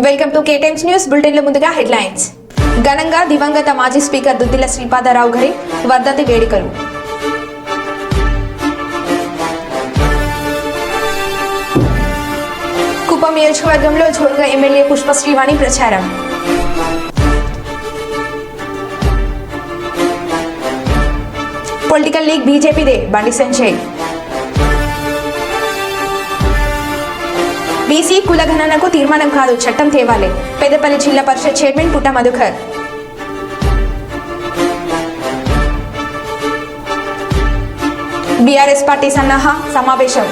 Welcome to కేటైమ్స్ news బులెటిన్ల ముందుగా headlines. ఘనంగా దివంగత మాజీ స్పీకర్ దుద్దిల శ్రీపాదరావు గారి వర్ధంతి వేడుకలు. కుప్పం నియోజకవర్గంలో జోరుగా ఎమ్మెల్యే పుష్ప శ్రీవాణి ప్రచారం. Political league బీజేపీదే Bandi Sanjay. BC కులగణనకు తీర్మానం కాదు, చట్టం తేవాలి. పెద్దపల్లి జిల్లా పరిషత్ చైర్మన్ పుట్ట మధుకర్. బీఆర్ఎస్ పార్టీ సన్నాహ సమావేశం.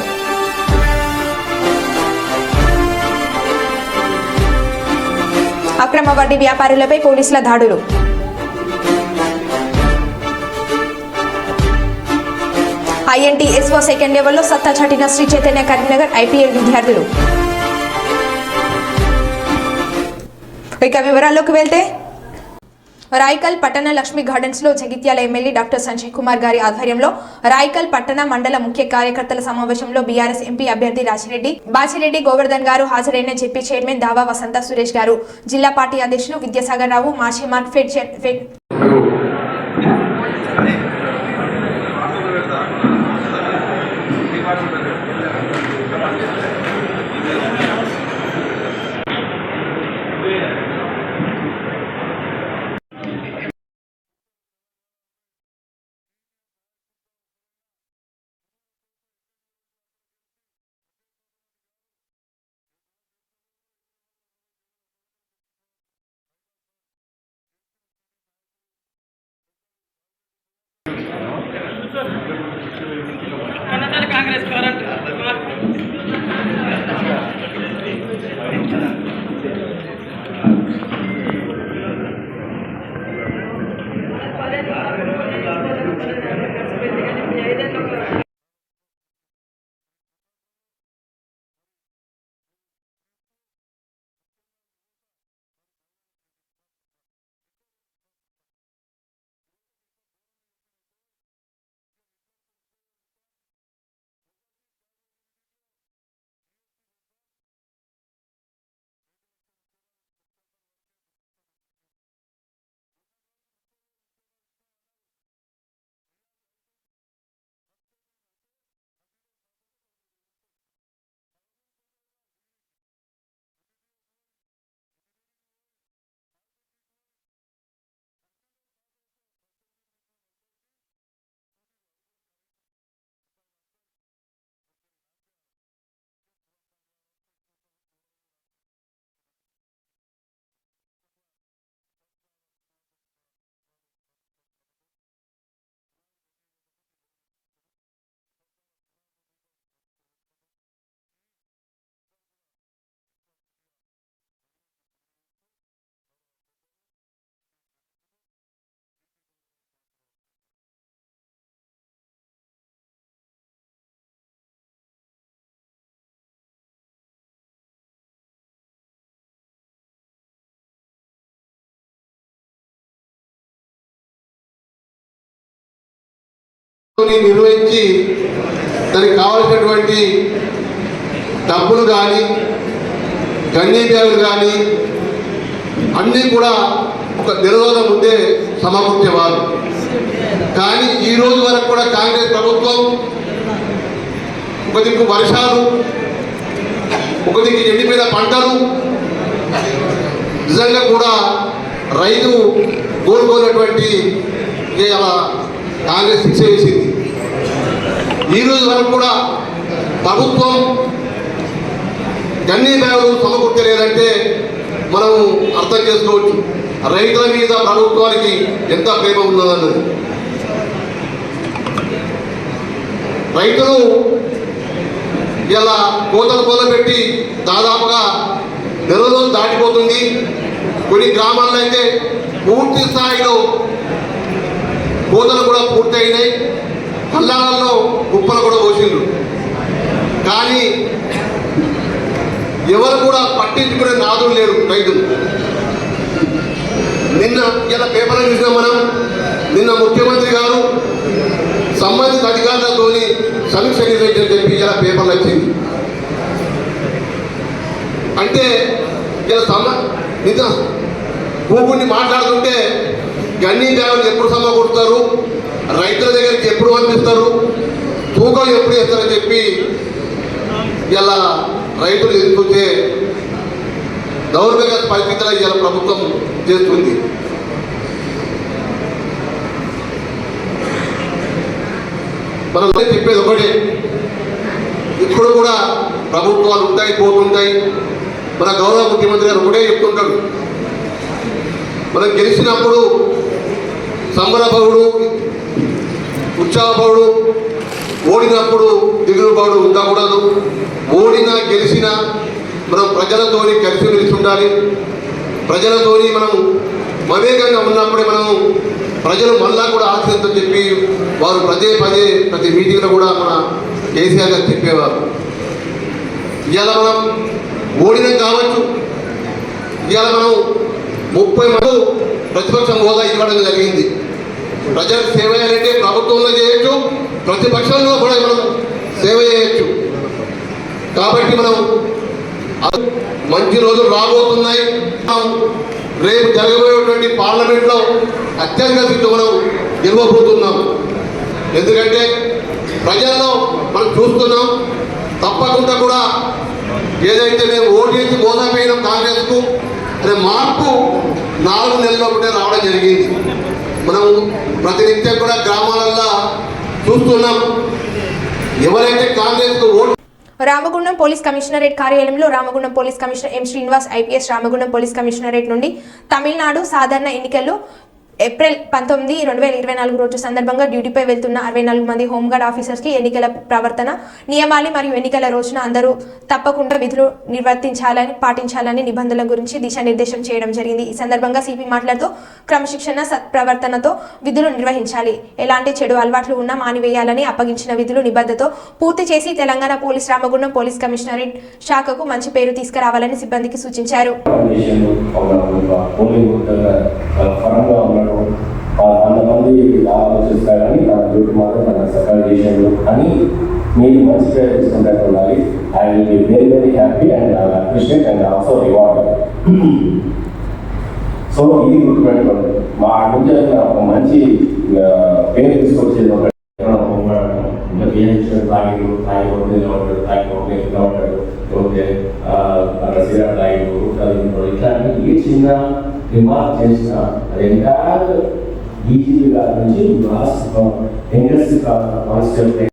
అక్రమ వడ్డీ వ్యాపారులపై పోలీసుల దాడులు. ఐఎన్టీ ఎస్ఓ సెకండ్ లెవెల్లో సత్తా చాటిన శ్రీ చైతన్య కరీంనగర్ ఐపీఎల్ విద్యార్థులు. ఇక వివరాల్లోకి వెళ్తే, రాయకల్ పట్టణ లక్ష్మీ గార్డెన్స్ లో జగిత్యాల ఎమ్మెల్యే డాక్టర్ సంజయ్ కుమార్ గారి ఆధ్వర్యంలో రాయకల్ పట్టణ మండల ముఖ్య కార్యకర్తల సమావేశంలో బీఆర్ఎస్ ఎంపీ అభ్యర్థి బాచిరెడ్డి గోవర్ధన్ గారు హాజరైన జెపీ చైర్మన్ దావా వసంత సురేష్ గారు, జిల్లా పార్టీ అధ్యక్షులు విద్యాసాగర్ రావు, మాజీ మార్క్ ఫెడ్ కాంగ్రెస్ నిర్వహించి దానికి కావలసినటువంటి డబ్బులు కానీ గన్నీ బ్యాగులు కానీ అన్నీ కూడా ఒక నిరోధం ముందే సమకూర్చేవారు. కానీ ఈ రోజు వరకు కూడా కాంగ్రెస్ ప్రభుత్వం ఒక దిక్కు వర్షాలు, ఒక దిక్కు ఎండిపోయిన పంటలు, నిజంగా కూడా రైతు కోరుకున్నటువంటి కాంగ్రెస్ శిక్ష వేసింది. ఈ రోజు వరకు కూడా ప్రభుత్వం గన్నీ బ్యాగులు సమకూర్చలేదంటే మనం అర్థం చేసుకోవచ్చు రైతుల మీద ప్రభుత్వానికి ఎంత ప్రేమ ఉన్నదన్నది. రైతులు ఇలా కోతలు పెట్టి దాదాపుగా నెల రోజులు దాటిపోతుంది. కొన్ని గ్రామాల్లో అయితే పూర్తి స్థాయిలో కోతలు కూడా పూర్తి అయినాయి. కల్లాలలో కుప్పలు కూడా పోసిండ్రు. కానీ ఎవరు కూడా పట్టించుకునే నాదులు లేరు రైతులు. నిన్న ఇలా పేపర్లు చూసినాం మనం. నిన్న ముఖ్యమంత్రి గారు సంబంధిత అధికారులతో సమీక్ష నిర్వహించని చెప్పి ఇలా పేపర్లు వచ్చింది. అంటే ఇలా భూముని మాట్లాడుతుంటే గన్నీ బ్యాగులు ఎప్పుడు సమకూరుతారు, రైతుల దగ్గరికి ఎప్పుడు పంపిస్తారు, తూకం ఎప్పుడు వేస్తారని చెప్పి ఇలా రైతులు ఎదుర్కొంటే దౌర్భాగ్య పరిస్థితులు ఇలా ప్రభుత్వం చేస్తుంది. మనం చెప్పేది ఒకటే, ఇప్పుడు కూడా ప్రభుత్వాలు ఉంటాయి పోతుంటాయి. మన గౌరవ ముఖ్యమంత్రి గారు ఒకటే చెప్తుంటాడు, మనం గెలిచినప్పుడు సంబరభవుడు ఉత్సాహభవుడు, ఓడినప్పుడు దిగులుబాడు ఉండకూడదు. ఓడినా గెలిచినా మనం ప్రజలతోని కలిసిమెలిసి ఉండాలి. ప్రజలతోని మనం మమేకంగా ఉన్నప్పుడే మనం ప్రజలు మళ్ళా కూడా ఆశించని చెప్పి వారు ప్రతి మీటింగ్లో కూడా మన కేసీఆర్ గారు చెప్పేవారు. ఇవాళ మనం ఓడినం కావచ్చు, ఇవాళ మనం 30 మంది ప్రతిపక్షం హోదా ఇవ్వడం జరిగింది. ప్రజలకు సేవ చేయాలంటే ప్రభుత్వంలో చేయొచ్చు, ప్రతిపక్షంలో కూడా మనం సేవ చేయొచ్చు. కాబట్టి మనం మంచి రోజులు రాబోతున్నాయి. రేపు జరగబోయేటువంటి పార్లమెంట్లో అత్యధిక సీట్లు మనం గెలవబోతున్నాం. ఎందుకంటే ప్రజల్లో మనం చూస్తున్నాం, తప్పకుండా కూడా ఏదైతే మేము ఓటేసి మోసపోయిన కాంగ్రెస్కు అనే మార్పు 4 నెలల్లో ఒకటే రావడం జరిగింది. మనం ప్రతినిత్యం కూడా గ్రామాలల్లో చూస్తున్నాం, ఎవరైతే కాంగ్రెస్కు ఓటు. రామగుండం పోలీస్ కమిషనరేట్ కార్యాలయంలో Ramagundam police commissioner M Srinivas IPS Ramagundam police commissionerate నుండి తమిళనాడు సాధారణ ఎన్నికల్లో ఏప్రిల్ 19, 2024 రోజు సందర్భంగా డ్యూటీపై వెళ్తున్న 64 మంది హోంగార్డ్ ఆఫీసర్స్కి ఎన్నికల ప్రవర్తన నియమాలు మరియు ఎన్నికల రోజున అందరూ తప్పకుండా విధులు పాటించాలని నిబంధనల గురించి దిశానిర్దేశం చేయడం జరిగింది. ఈ సందర్భంగా సిపి మాట్లాడుతూ క్రమశిక్షణ సత్ప్రవర్తనతో విధులు నిర్వహించాలి, ఎలాంటి చెడు అలవాట్లు ఉన్నా మానివేయాలని, అప్పగించిన విధులు నిబద్ధతతో పూర్తి చేసి Telangana police Ramagundam police commissionerate శాఖకు మంచి పేరు తీసుకురావాలని సిబ్బందికి సూచించారు. అంతమంది ఆలోచిస్తారని నా డ్యూటీ మాత్రం మన సఫర్ చేసాడు అని మీరు మంచి పేరు తీసుకుంటూ ఉండాలి. I will be very happy and appreciate and also reward. So ఇది గుర్తుపెట్టుకోండి, మా నుంచి ఒక మంచి పేరు తీసుకొచ్చేది ఒక ఇట్లాంటి ఏ చిన్న రిమార్క్ చేసిన అది ఎంటైర్ డీజీపీ గారి నుంచి లాస్ట్ యంగెస్ట్ కానిస్టేబుల్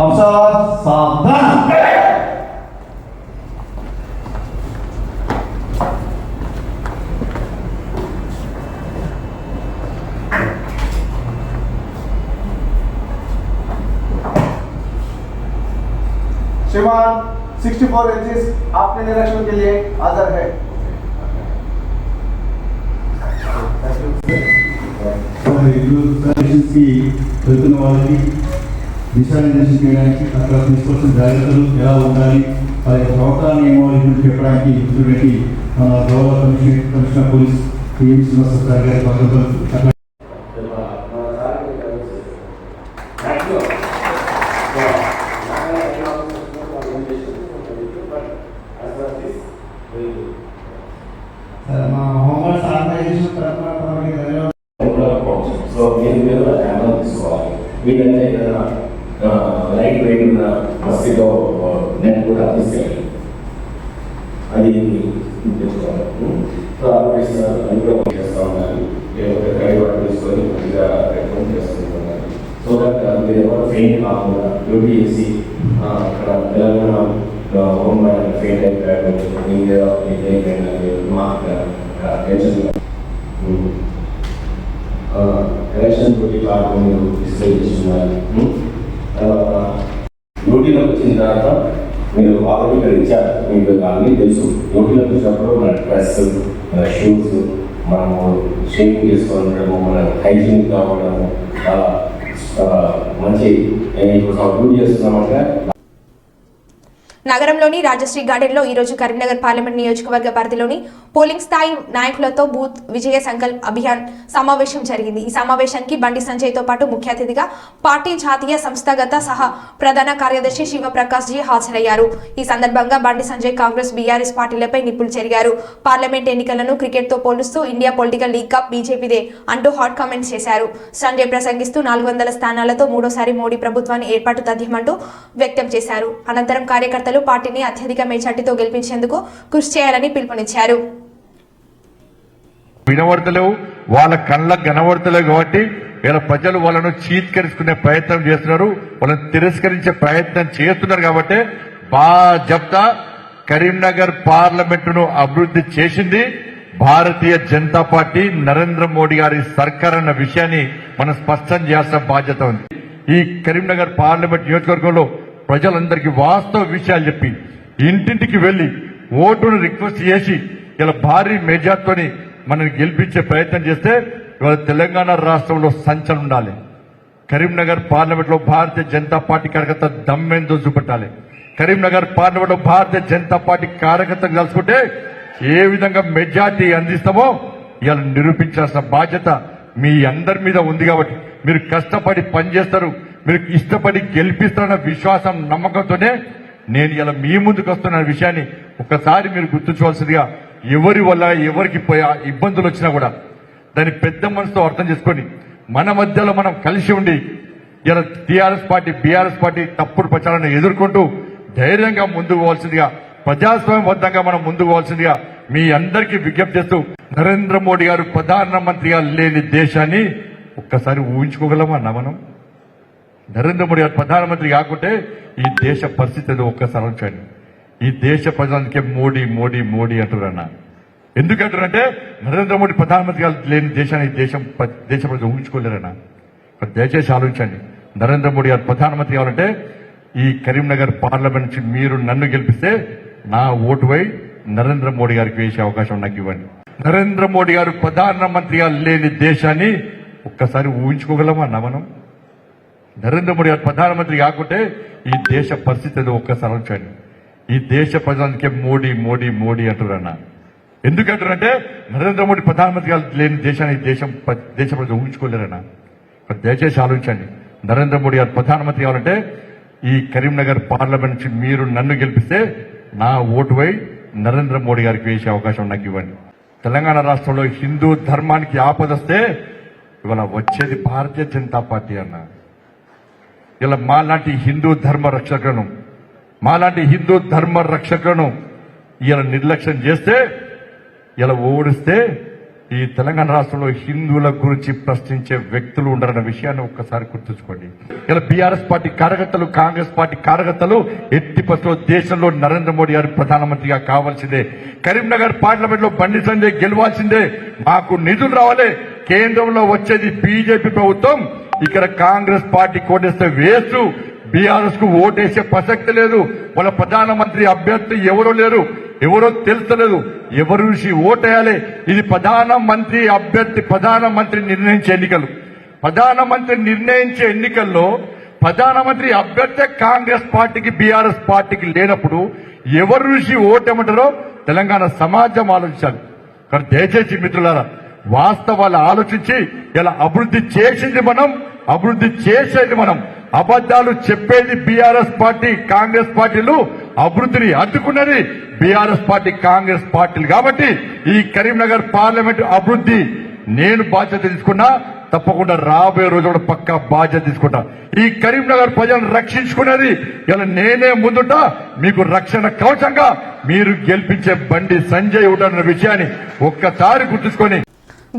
अफसर सावधान। श्रीमान 64 इंचेस आपके निरीक्षण के लिए हाजिर है। కి వెళ్తున్న వాళ్ళకి దిశానిర్దేశం చేయడానికి అక్కడ తీసుకోవాల్సిన జాగ్రత్తలు ఎలా ఉండాలి వారి ప్రవర్తన నియమావళి గురించి చెప్పడానికి ఇటువంటి మన గౌరవ commissioner police PM Srinivasa sir గారి పద్ధతులు మా హోంగార్డ్స్ ఆర్గనైజేషన్ తరఫున సో మీరు హ్యాండిల్ తీసుకోవాలి. వీళ్ళంటే ఏదైనా లైట్ వెయిట్ ఉన్న మస్తిలో నేను కూడా తీసుకెళ్ళాలి. అది తీసుకోవాలి. సో ఆఫీసర్ అందులో చేస్తూ ఉండాలి. లేకపోతే డ్రైవర్ తీసుకొని మంచిగా రెకమెండ్ చేస్తుంటున్నారు. సో దట్ మీరు ఎవరు ఫెయిన్ కాకుండా డ్యూటీ చేసి అక్కడ తెలంగాణ హోమ్ ఫెయిన్ అయిపోయాడు మాకు టెన్షన్ ఎలక్షన్ డ్యూటీ కార్డు మీరు డిస్ప్లే చేస్తున్నారు. తర్వాత డ్యూటీలోకి వచ్చిన తర్వాత మీరు ఆల్రెడీ ఇక్కడ ఇచ్చారు, మీకు అన్నీ తెలుసు. డ్యూటీలోకి వచ్చినప్పుడు మన డ్రెస్, మన షూస్, మనము షేవింగ్ చేసుకోవడము, మన హైజీనిక్గా ఉండడము చాలా మంచి. ఇప్పుడు డ్యూటీ చేస్తున్నామంటే నగరంలోని రాజశ్రీ గార్డెన్లో ఈరోజు కరీంనగర్ పార్లమెంట్ నియోజకవర్గ పరిధిలోని పోలింగ్ స్థాయి నాయకులతో బూత్ విజయ సంకల్ప్ అభియాన్ సమావేశం జరిగింది. ఈ సమావేశానికి బండి సంజయ్తో పాటు ముఖ్య అతిథిగా పార్టీ జాతీయ సంస్థాగత సహా ప్రధాన కార్యదర్శి శివప్రకాష్ జీ హాజరయ్యారు. ఈ సందర్భంగా బండి సంజయ్ కాంగ్రెస్ బీఆర్ఎస్ పార్టీలపై నిప్పులు చెరిగారు. పార్లమెంట్ ఎన్నికలను క్రికెట్తో పోలుస్తూ ఇండియా పొలిటికల్ లీగ్ కప్ బీజేపీదే అంటూ హాట్ కామెంట్స్ చేశారు. సంజయ్ ప్రసంగిస్తూ 400 స్థానాలతో మూడోసారి మోడీ ప్రభుత్వాన్ని ఏర్పాటు తథ్యమంటూ వ్యక్తం చేశారు. అనంతరం కార్యకర్తలు పార్టీని అత్యధిక మెజార్టీతో గెలిపించేందుకు కృషి చేయాలని పిలుపునిచ్చారు. వినవర్తలేవు, వాళ్ళ కళ్ళకు కనబడతలేవు కాబట్టి ఇలా ప్రజలు వాళ్ళను చీత్కరించుకునే ప్రయత్నం చేస్తున్నారు, వాళ్ళని తిరస్కరించే ప్రయత్నం చేస్తున్నారు. కాబట్టి బాజప్తా కరీంనగర్ పార్లమెంటును అభివృద్ధి చేసింది భారతీయ జనతా పార్టీ, నరేంద్ర మోడీ గారి సర్కార్ అన్న విషయాన్ని మనం స్పష్టం చేయాల్సిన బాధ్యత ఉంది. ఈ కరీంనగర్ పార్లమెంట్ నియోజకవర్గంలో ప్రజలందరికీ వాస్తవ విషయాలు చెప్పి ఇంటింటికి వెళ్లి ఓటును రిక్వెస్ట్ చేసి ఇలా భారీ మెజార్టీతోని మనం గెలిపించే ప్రయత్నం చేస్తే ఇవాళ తెలంగాణ రాష్ట్రంలో సంచలనం ఉండాలి. కరీంనగర్ పార్లమెంట్ లో భారతీయ జనతా పార్టీ కార్యకర్త దమ్మెందో చూపెట్టాలి. కరీంనగర్ పార్లమెంట్ లో భారతీయ జనతా పార్టీ కార్యకర్తలు కలుసుకుంటే ఏ విధంగా మెజార్టీ అందిస్తామో ఇవాళ నిరూపించాల్సిన బాధ్యత మీ అందరి మీద ఉంది. కాబట్టి మీరు కష్టపడి పనిచేస్తారు, మీరు ఇష్టపడి గెలిపిస్తారన్న విశ్వాసం, నమ్మకంతోనే నేను ఇలా మీ ముందుకు వస్తున్న విషయాన్ని ఒక్కసారి మీరు గుర్తుంచుకోవాల్సిందిగా, ఎవరి వల్ల ఎవరికి ఇబ్బందులు వచ్చినా కూడా దాన్ని పెద్ద మనసుతో అర్థం చేసుకొని మన మధ్యలో మనం కలిసి ఉండి ఇలా టీఆర్ఎస్ పార్టీ, బీఆర్ఎస్ పార్టీ తప్పుడు ప్రచారాన్ని ఎదుర్కొంటూ ధైర్యంగా ముందుకు పోవాల్సిందిగా, ప్రజాస్వామ్యబద్ధంగా మనం ముందుకు పోవాల్సిందిగా మీ అందరికీ విజ్ఞప్తి చేస్తూ, నరేంద్ర మోడీ గారు ప్రధానమంత్రిగా లేని దేశాన్ని ఒక్కసారి ఊహించుకోగలమన్నా మనం? నరేంద్ర మోడీ గారు ప్రధానమంత్రి కాకుంటే ఈ దేశ పరిస్థితి ఏదో ఒక్కసారి ఆలోచించండి. ఈ దేశ ప్రజలకే మోడీ మోడీ మోడీ అంటున్నారన్న. ఎందుకంటారంటే నరేంద్ర మోడీ ప్రధానమంత్రిగా లేని దేశాన్ని దేశ ప్రజలు ఊహించుకోలేరన్నా. దయచేసి ఆలోచించండి. నరేంద్ర మోడీ గారు ప్రధానమంత్రి కావాలంటే ఈ కరీంనగర్ పార్లమెంట్ నుంచి మీరు నన్ను గెలిపిస్తే నా ఓటుపై నరేంద్ర మోడీ గారికి వేసే అవకాశం నాకు ఇవ్వండి. నరేంద్ర మోడీ గారు ప్రధానమంత్రిగా లేని దేశాన్ని ఒక్కసారి ఊహించుకోగలమన్నా మనం? నరేంద్ర మోడీ గారు ప్రధానమంత్రి కాకుంటే ఈ దేశ పరిస్థితి ఏదో ఒక్కసారి ఆలోచించండి. ఈ దేశ ప్రజలకే మోడీ మోడీ మోడీ అంటున్నారన్న. ఎందుకంటారంటే నరేంద్ర మోడీ ప్రధానమంత్రిగా లేని దేశాన్ని దేశ ప్రజలు ఊహించుకోలేరన్నా. దయచేసి ఆలోచించండి. నరేంద్ర మోడీ గారు ప్రధానమంత్రి కావాలంటే ఈ కరీంనగర్ పార్లమెంట్ నుంచి మీరు నన్ను గెలిపిస్తే నా ఓటుపై నరేంద్ర మోడీ గారికి వేసే అవకాశం నాకు ఇవ్వండి. తెలంగాణ రాష్ట్రంలో హిందూ ధర్మానికి ఆపదొస్తే ఇవాళ వచ్చేది భారతీయ జనతా పార్టీ అన్న. ఇలా మాలాంటి హిందూ ధర్మ రక్షకులను ఇలా నిర్లక్ష్యం చేస్తే, ఇలా ఓడిస్తే ఈ తెలంగాణ రాష్ట్రంలో హిందువుల గురించి ప్రశ్నించే వ్యక్తులు ఉండరన్న విషయాన్ని ఒక్కసారి గుర్తుంచుకోండి. ఇలా బీఆర్ఎస్ పార్టీ కార్యకర్తలు, కాంగ్రెస్ పార్టీ కార్యకర్తలు ఎట్టి పరిస్థితుల్లో దేశంలో నరేంద్ర మోడీ గారు ప్రధానమంత్రిగా కావాల్సిందే. కరీంనగర్ పార్లమెంట్ లో బండి సంజయ్ గెలవాల్సిందే. మాకు నిధులు రావాలి. కేంద్రంలో వచ్చేది బీజేపీ ప్రభుత్వం, ఇక్కడ కాంగ్రెస్ పార్టీ కోటేస్తే వేస్తూ బీఆర్ఎస్ కు ఓటేసే ప్రసక్తి లేదు. వాళ్ళ ప్రధానమంత్రి అభ్యర్థి ఎవరో లేరు, ఎవరో తెలుస్తలేదు, ఎవరు చూసి ఓటేయాలి. ఇది ప్రధానమంత్రి అభ్యర్థి, ప్రధానమంత్రి నిర్ణయించే ఎన్నికలు. ప్రధానమంత్రి నిర్ణయించే ఎన్నికల్లో ప్రధానమంత్రి అభ్యర్థి కాంగ్రెస్ పార్టీకి బీఆర్ఎస్ పార్టీకి లేనప్పుడు ఎవరు చూసి ఓటేమంటారో తెలంగాణ సమాజం ఆలోచించాలి. కానీ దయచేసి మిత్రులారా, వాస్తవాలు ఆలోచించి ఇలా అభివృద్ధి చేసింది మనం, అభివృద్ధి చేసేది మనం. అబద్దాలు చెప్పేది బీఆర్ఎస్ పార్టీ, కాంగ్రెస్ పార్టీలు. అభివృద్ధిని అడ్డుకున్నది బీఆర్ఎస్ పార్టీ, కాంగ్రెస్ పార్టీలు. కాబట్టి ఈ కరీంనగర్ పార్లమెంటు అభివృద్ధి నేను బాధ్యత తీసుకున్నా, తప్పకుండా రాబోయే రోజు కూడా పక్కా బాధ్యత తీసుకుంటా. ఈ కరీంనగర్ ప్రజలను రక్షించుకునేది ఇలా నేనే ముందుట మీకు రక్షణ కవచంగా మీరు గెలిపించే బండి సంజయ్ ఉంటారన్న విషయాన్ని ఒక్కసారి గుర్తుంచుకొని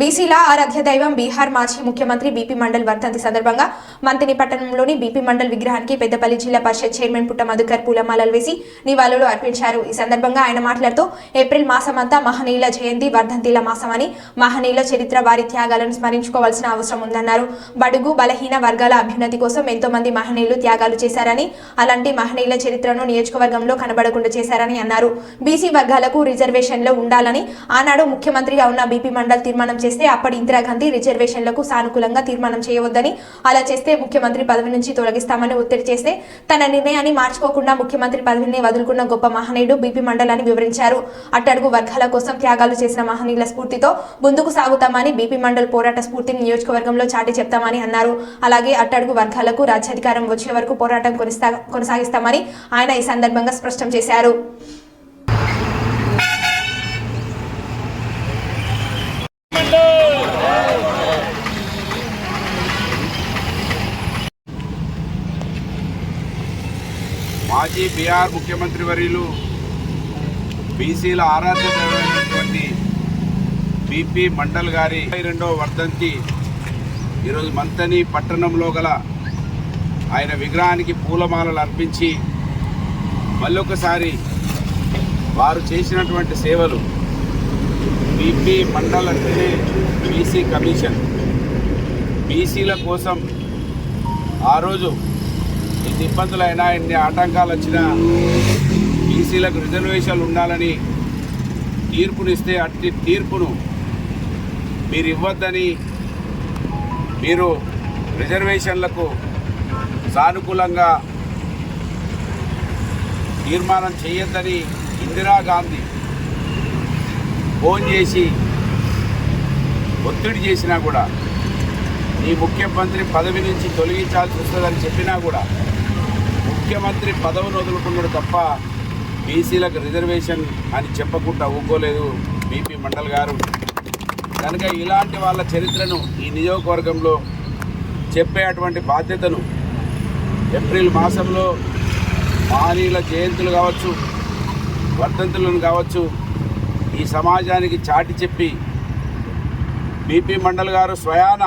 బీసీల ఆరాధ్య దైవం బీహార్ మాజీ ముఖ్యమంత్రి బీపీ మండల్ వర్ధంతి సందర్భంగా మంతిని పట్టణంలోని బీపీ మండల్ విగ్రహానికి పెద్దపల్లి జిల్లా పరిషత్ చైర్మన్ పుట్ట మధుకర్ పూలమాలలు వేసి నివాళులు అర్పించారు. ఈ సందర్భంగా ఆయన మాట్లాడుతూ ఏప్రిల్ మాసమంతా మహనీయుల జయంతి, వర్ధంతిల మాసమని మహనీయుల చరిత్ర, వారి త్యాగాలను స్మరించుకోవాల్సిన అవసరం ఉందన్నారు. బడుగు బలహీన వర్గాల అభ్యున్నతి కోసం ఎంతో మంది మహనీయులు త్యాగాలు చేశారని, అలాంటి మహనీయుల చరిత్రను నియోజకవర్గంలో కనబడకుండా చేశారని అన్నారు. బీసీ వర్గాలకు రిజర్వేషన్లు ఉండాలని ఆనాడు ముఖ్యమంత్రిగా ఉన్న బీపీ మండల్ తీర్మానం చేస్తే అప్పటి ఇందిరాగాంధీ రిజర్వేషన్లకు సానుకూలంగా తీర్మానం చేయవద్దని, అలా చేస్తే ముఖ్యమంత్రి పదవి నుంచి తొలగిస్తామని ఒత్తిడి చేస్తే తన నిర్ణయాన్ని మార్చుకోకుండా ముఖ్యమంత్రి పదవిని వదులుకున్న గొప్ప మహనీయుడు బీపీ మండల్ అని వివరించారు. అట్టడుగు వర్గాల కోసం త్యాగాలు చేసిన మహనీయుల స్ఫూర్తితో ముందుకు సాగుతామని, బీపీ మండల్ పోరాట స్ఫూర్తిని నియోజకవర్గంలో చాటి చెప్తామని అన్నారు. అలాగే అట్టడుగు వర్గాలకు రాజ్యాధికారం వచ్చే వరకు పోరాటం కొనసాగిస్తామని ఆయన ఈ సందర్భంగా స్పష్టం చేశారు. మాజీ బీహార్ ముఖ్యమంత్రి వర్యులు బీసీల ఆరాధ్య దైవమైనటువంటి బీపీ మండల్ గారి 22వ వర్ధంతి ఈరోజు మంతని పట్టణంలో గల ఆయన విగ్రహానికి పూలమాలలు అర్పించి మళ్ళొకసారి వారు చేసినటువంటి సేవలు, బీపీ మండల్ అంటేనే బీసీ కమిషన్, బీసీల కోసం ఆ రోజు ఎన్ని ఇబ్బందులైనా, ఎన్ని ఆటంకాలు వచ్చినా బీసీలకు రిజర్వేషన్లు ఉండాలని తీర్పునిస్తే అట్టి తీర్పును మీరు ఇవ్వద్దని, మీరు రిజర్వేషన్లకు సానుకూలంగా తీర్మానం చేయొద్దని ఇందిరాగాంధీ ఫోన్ చేసి ఒత్తిడి చేసినా కూడా, ఈ ముఖ్యమంత్రి పదవి నుంచి తొలగించాల్సి వస్తుందని చెప్పినా కూడా ముఖ్యమంత్రి పదవిని వదులుకున్నాడు తప్ప బీసీలకు రిజర్వేషన్ అని చెప్పకుండా ఊకోలేదు బీపీ మండల్ గారు. కనుక ఇలాంటి వాళ్ళ చరిత్రను ఈ నియోజకవర్గంలో చెప్పేటువంటి బాధ్యతను ఏప్రిల్ మాసంలో మహనీయుల జయంతులు కావచ్చు, వర్ధంతులను కావచ్చు, ఈ సమాజానికి చాటి చెప్పి, బీపీ మండల్ గారు స్వయాన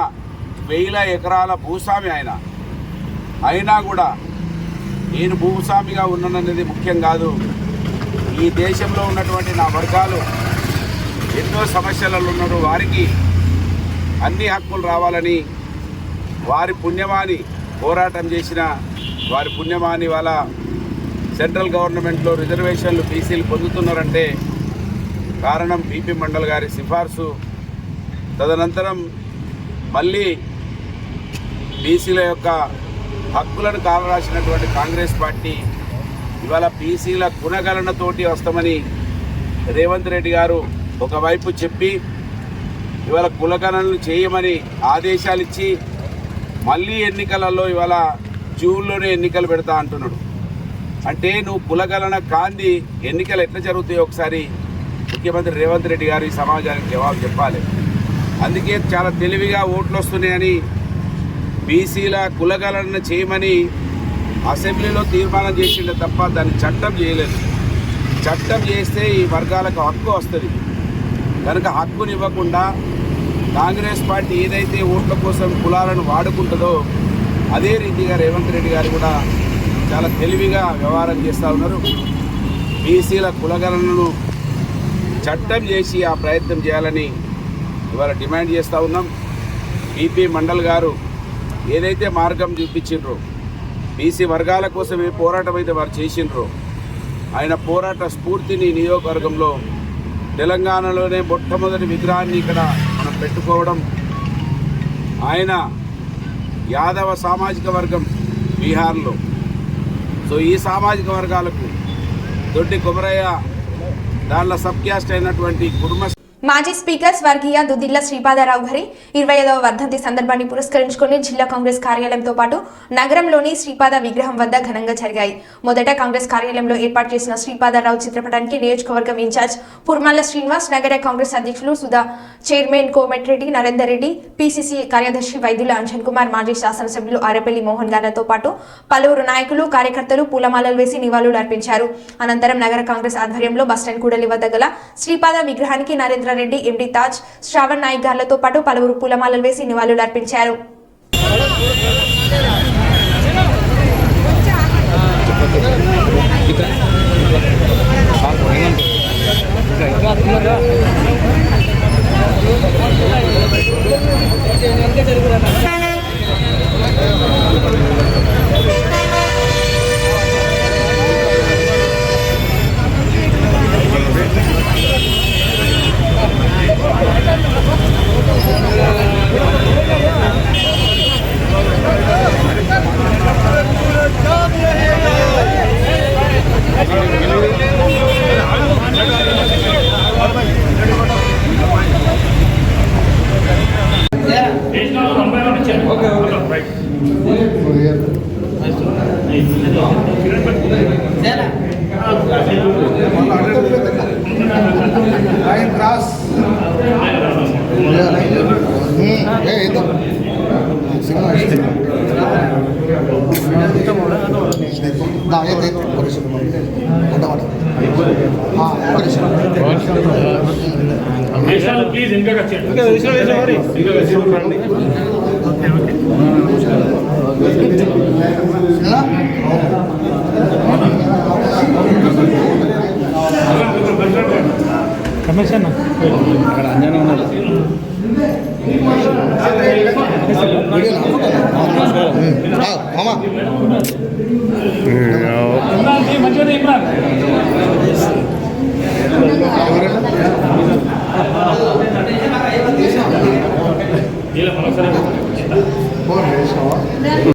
1000 ఎకరాల భూస్వామి అయినా కూడా నేను భూస్వామిగా ఉన్నాననేది ముఖ్యం కాదు. ఈ దేశంలో ఉన్నటువంటి నా వర్గాలు ఎన్నో సమస్యలలో ఉన్నారు, వారికి అన్ని హక్కులు రావాలని వారి పుణ్యమాని పోరాటం చేసిన వారి పుణ్యమాని వాళ్ళ సెంట్రల్ గవర్నమెంట్లో రిజర్వేషన్లు బీసీలు పొందుతున్నారంటే కారణం బీపీ మండల్ గారి సిఫార్సు. తదనంతరం మళ్ళీ బీసీల యొక్క హక్కులను కాలరాసినటువంటి కాంగ్రెస్ పార్టీ ఇవాళ బీసీల గుణగణనతోటి వస్తామని రేవంత్ రెడ్డి గారు ఒకవైపు చెప్పి ఇవాళ కులగణనలు చేయమని ఆదేశాలు ఇచ్చి మళ్ళీ ఎన్నికలలో ఇవాళ జూన్లోనే ఎన్నికలు పెడతా అంటున్నాడు. అంటే నువ్వు కులగణన కాంది ఎన్నికలు ఎట్లా జరుగుతాయో ఒకసారి ముఖ్యమంత్రి రేవంత్ రెడ్డి గారు ఈ సమాజానికి జవాబు చెప్పాలి. అందుకే చాలా తెలివిగా ఓట్లు వస్తున్నాయని బీసీల కులగణన చేయమని అసెంబ్లీలో తీర్మానం చేసిండే తప్ప దాన్ని చట్టం చేయలేదు. చట్టం చేస్తే ఈ వర్గాలకు హక్కు వస్తుంది. కనుక హక్కునివ్వకుండా కాంగ్రెస్ పార్టీ ఏదైతే ఓట్ల కోసం కులాలను వాడుకుంటుందో అదే రీతిగా రేవంత్ రెడ్డి గారు కూడా చాలా తెలివిగా వ్యవహారం చేస్తూ ఉన్నారు. బీసీల కులగణనను చట్టం చేసి ఆ ప్రయత్నం చేయాలని ఇవాళ డిమాండ్ చేస్తూ ఉన్నాం. బీపీ మండల్ గారు ఏదైతే మార్గం చూపించిండ్రో బీసీ వర్గాల కోసమే పోరాటం అయితే వారు చేసినారో ఆయన పోరాట స్ఫూర్తిని నియోజకవర్గంలో తెలంగాణలోనే మొట్టమొదటి విగ్రహాన్ని ఇక్కడ మనం పెట్టుకోవడం, ఆయన యాదవ సామాజిక వర్గం బీహార్లో. సో ఈ సామాజిక వర్గాలకు దొడ్డి కొమరయ్య దానిలో సబ్ క్యాస్ట్ అయినటువంటి కుర్మ మాజీ స్పీకర్ స్వర్గీయ దుద్దిల్ల శ్రీపాదరావు గారి 25వ వర్ధంతి సందర్భాన్ని పురస్కరించుకుని జిల్లా కాంగ్రెస్ కార్యాలయంతో పాటు నగరంలోని శ్రీపాద విగ్రహం వద్ద ఘనంగా జరిగాయి. మొదట కాంగ్రెస్ కార్యాలయంలో ఏర్పాటు చేసిన శ్రీపాదరావు చిత్రపటానికి నియోజకవర్గం ఇన్ఛార్జ్ పుర్మల్ల శ్రీనివాస్, నగర కాంగ్రెస్ అధ్యక్షులు సుధా, చైర్మన్ కోమటిరెడ్డి నరేందర్ రెడ్డి, పిసిసి కార్యదర్శి వైద్యుల అంజన్ కుమార్, మాజీ శాసనసభ్యులు ఆరేపల్లి మోహన్ గారితో పాటు పలువురు నాయకులు, కార్యకర్తలు పూలమాలలు వేసి నివాళులు అర్పించారు. అనంతరం నగర కాంగ్రెస్ ఆధ్వర్యంలో బస్టాండ్ కూడలి వద్ద గల శ్రీపాద విగ్రహానికి నరేంద్ర రెడ్డి, ఎండి తాజ్, శ్రావణ్ నాయక్ గార్లతో పాటు పలువురు పూలమాలలు వేసి నివాళులు అర్పించారు. ప్లీజ్ ఇంకా కమిషన్ అక్కడ అంజనా ఉన్నారు. మంచిగా ఇమ్రాన్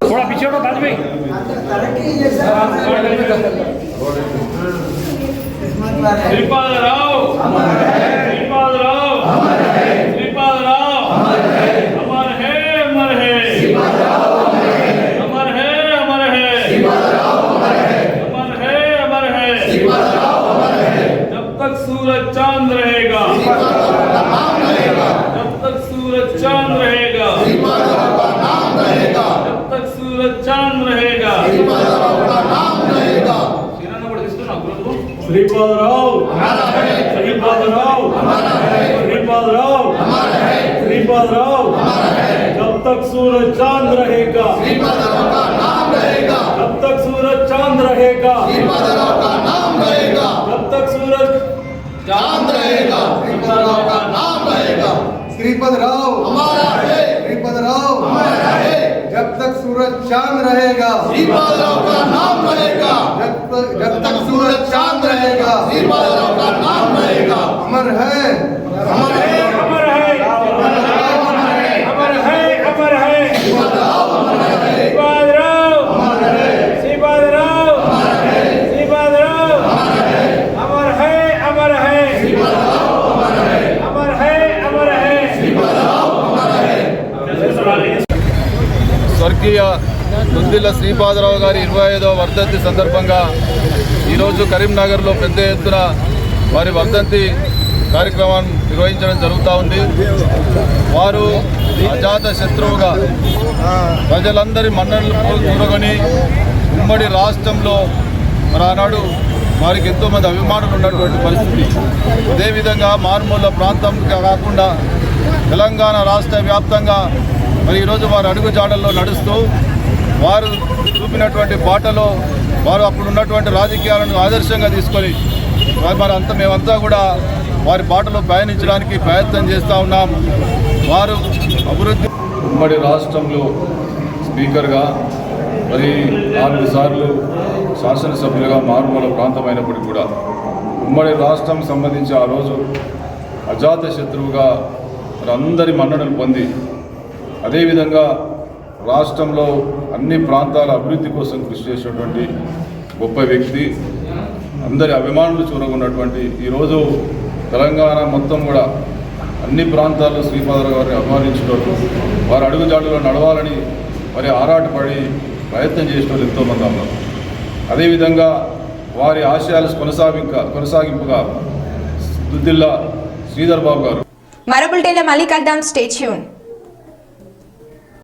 थोड़ा पीछे हटो ताज भाई. श्रीपादराव, श्रीपादराव, श्रीपादराव अमर है, अमर है, अमर है, अमर है, अमर है, अमर है. जब तक सूरज चांद रहेगा, जब तक सूरज चांद रहेगा, जब तक सूरज चांद रहेगा, श्रीपादराव, श्रीपादराव, श्रीपादराव, श्रीपादराव, जब तक सूरज चांद रहेगा, जब तक सूरज चांद रहेगा, जब तक सूरज चांद रहेगा, श्रीपादराव का नाम रहेगा. श्रीपादराव हमारा है, श्रीपादराव हमारा है. जब तक सूरज चांद रहेगा, श्रीपादराव का नाम रहेगा. जब तक सूरज चांद रहेगा, श्रीपादराव का नाम रहेगा. अमर है, अमर है, अमर है, अमर है, अमर है, अमर है, श्रीपादराव अमर है, श्रीपादराव अमर है, श्रीपादराव अमर है, श्रीपादराव अमर है, अमर है, अमर है, श्रीपादराव अमर है, अमर है, अमर है, श्रीपादराव अमर है. స్వర్గీయ దుద్దిల్ల శ్రీపాదరావు గారి 25వ వర్ధంతి సందర్భంగా ఈరోజు కరీంనగర్లో పెద్ద ఎత్తున వారి వర్ధంతి కార్యక్రమాన్ని నిర్వహించడం జరుగుతూ ఉంది. వారు అజాత శత్రువుగా ప్రజలందరి మన్ననలు కూరగొని ఉమ్మడి రాష్ట్రంలో ఆనాడు వారికి ఎంతోమంది అభిమానులు ఉన్నటువంటి పరిస్థితి. అదేవిధంగా మారుమూల ప్రాంతం కాకుండా తెలంగాణ రాష్ట్ర వ్యాప్తంగా మరి ఈరోజు వారు అడుగుజాడల్లో నడుస్తూ వారు చూపినటువంటి బాటలో వారు అప్పుడు ఉన్నటువంటి రాజకీయాలను ఆదర్శంగా తీసుకొని మేమంతా కూడా వారి బాటలో పయనించడానికి ప్రయత్నం చేస్తూ ఉన్నాం. వారు అభివృద్ధి ఉమ్మడి రాష్ట్రంలో స్పీకర్గా మరి 4 సార్లు శాసనసభ్యులుగా మారుమూల ప్రాంతమైనప్పటికీ కూడా ఉమ్మడి రాష్ట్రం సంబంధించి ఆ రోజు అజాత శత్రువుగా మరి అందరి మన్ననలు పొంది అదేవిధంగా రాష్ట్రంలో అన్ని ప్రాంతాల అభివృద్ధి కోసం కృషి చేసినటువంటి గొప్ప వ్యక్తి, అందరి అభిమానులు చూరగొన్నటువంటి ఈరోజు తెలంగాణ మొత్తం కూడా అన్ని ప్రాంతాల్లో శ్రీపాదరావు గారిని అభిమానించినట్టు వారి అడుగుజాడులో నడవాలని మరి ఆరాటపడి ప్రయత్నం చేసిన వాళ్ళు ఎంతోమంది ఉన్నారు. అదేవిధంగా వారి ఆశయాలు కొనసాగింపుగా దుద్దిల్ల శ్రీధర్ బాబు గారు. మరో బులెటిన్లో మళ్ళీ కలుద్దాం. Stay tune.